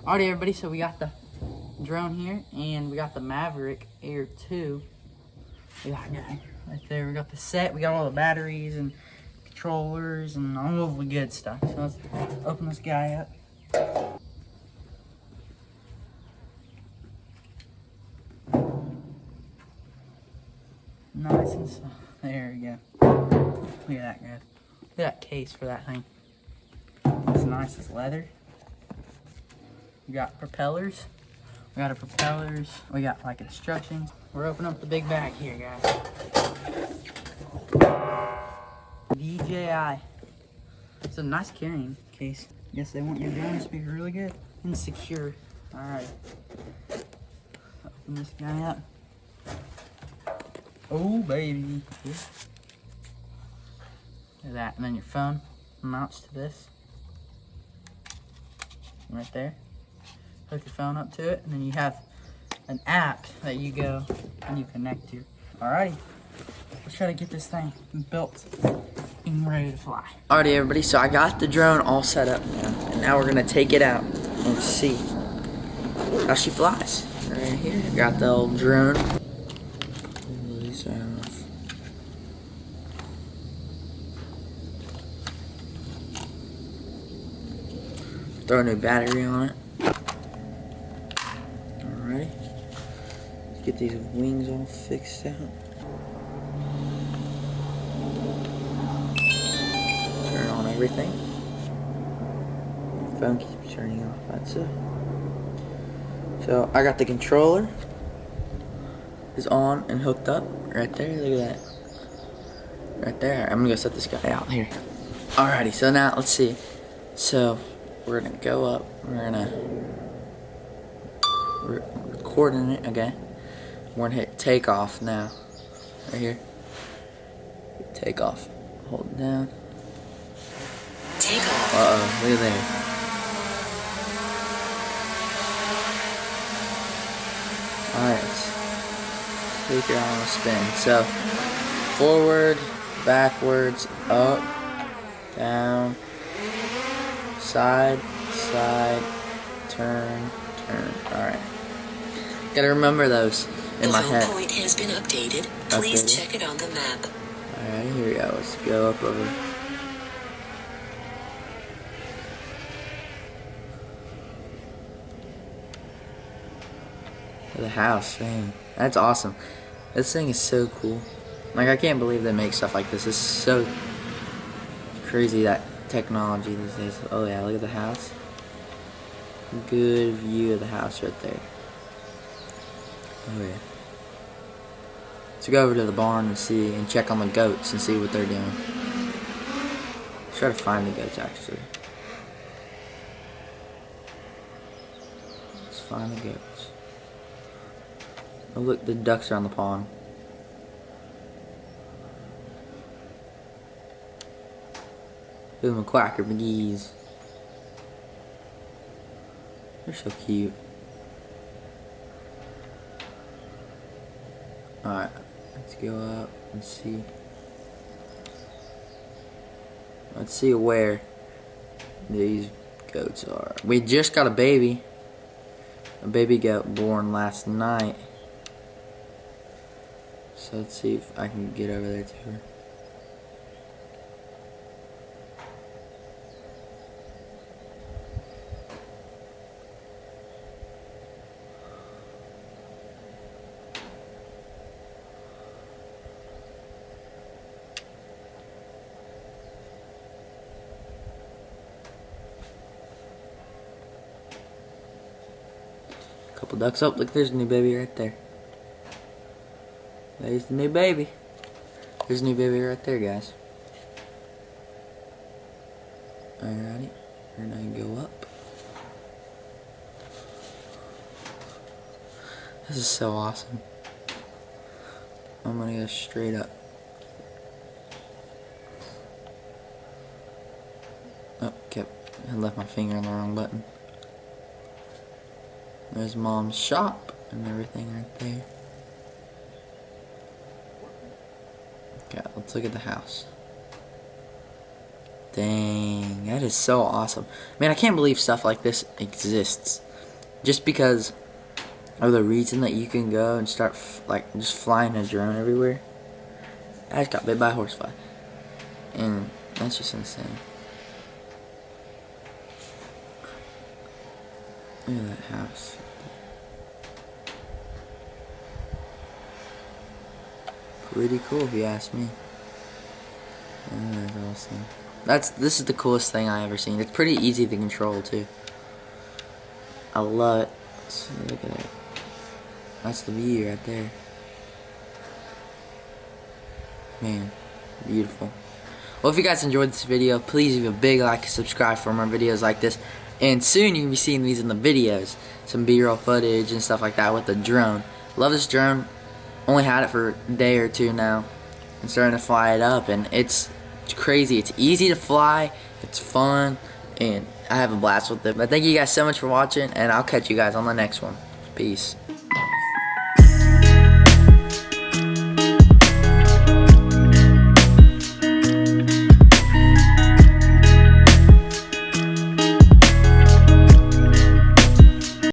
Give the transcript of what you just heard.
Alrighty, everybody, so we got the drone here, and we got the Mavic Air 2. We got it right there. We got the set. We got all the batteries and controllers and all of the good stuff. So let's open this guy up. Nice and soft. There we go. Look at that, guys. Look at that case for that thing. It's nice as leather. We got propellers. We got our propellers. We got like instructions. We're opening up the big bag here, guys. DJI. It's a nice carrying case. Guess they want your drone to be really good and secure. Alright. Open this guy up. Oh, baby. Look at that. And then your phone mounts to this. Right there. Hook your phone up to it, and then you have an app that you go and you connect to. Alrighty. Let's try to get this thing built and ready to fly. Alrighty, everybody. So I got the drone all set up now. And now we're going to take it out and see how she flies. Right here. Got the old drone. Throw a new battery on it. Alrighty. Let's get these wings all fixed out. Turn on everything. Phone keeps turning off. That's it. So I got the controller is on and hooked up right there. Look at that. Right there. I'm gonna go set this guy out here. Alrighty. So now let's see. So we're gonna go up. We're recording it, okay? We're gonna hit takeoff now. Right here. Take off. Hold it down. Take off. Uh-oh, look at there. Alright, let's take her on a spin. So, forward, backwards, up, down, side, side, turn, turn. Alright. Gotta remember those in my head. The point has been updated. Please check it on the map. Alright, here we go. Let's go up over. The house, dang. That's awesome. This thing is so cool. Like, I can't believe they make stuff like this. It's so crazy, that technology these days. Oh yeah, look at the house. Good view of the house right there. Oh yeah. Let's go over to the barn and see and check on the goats and see what they're doing. Let's try to find the goats actually. Let's find the goats. Oh look, the ducks are on the pond. Look at my quacker McGee's. They're so cute. Alright, let's go up and see. Let's see where these goats are. We just got a baby. A baby goat born last night. So let's see if I can get over there to her. Couple ducks up. Look, there's a new baby right there. There's the new baby. There's a new baby right there, guys. Alrighty. We're gonna go up. This is so awesome. I'm gonna go straight up. Oh, I left my finger on the wrong button. There's Mom's shop and everything right there. Okay, let's look at the house. Dang, that is so awesome. Man, I can't believe stuff like this exists. just because of the reason that you can go and start like just flying a drone everywhere. I just got bit by a horsefly, and that's just insane. Look at that house. Pretty cool if you ask me. Yeah, that's awesome. This is the coolest thing I ever seen. It's pretty easy to control too. I love it. Let's look at that. That's the view right there. Man, beautiful. Well, if you guys enjoyed this video, please leave a big like and subscribe for more videos like this. And soon you can be seeing these in the videos. Some B-roll footage and stuff like that with the drone. Love this drone. Only had it for a day or two now. I'm starting to fly it up, and it's crazy. It's easy to fly. It's fun, and I have a blast with it. But thank you guys so much for watching, and I'll catch you guys on the next one. Peace.